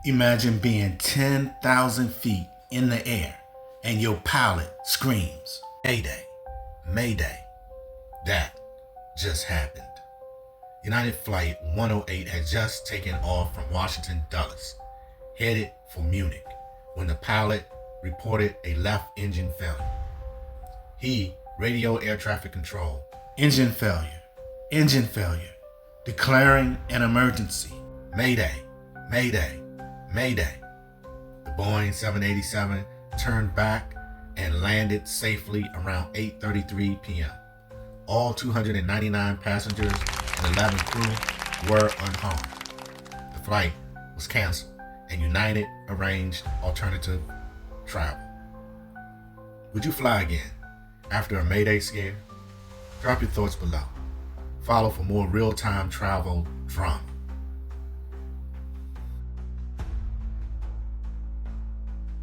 Imagine being 10,000 feet in the air and your pilot screams, Mayday, Mayday. That just happened. United Flight 108 had just taken off from Washington Dulles, headed for Munich, when the pilot reported a left engine failure. He radio air traffic control, engine failure, declaring an emergency. Mayday, Mayday, Mayday. The Boeing 787 turned back and landed safely around 8:33 p.m. All 299 passengers and 11 crew were unharmed. The flight was canceled and United arranged alternative travel. Would you fly again after a Mayday scare? Drop your thoughts below. Follow for more real-time travel drama.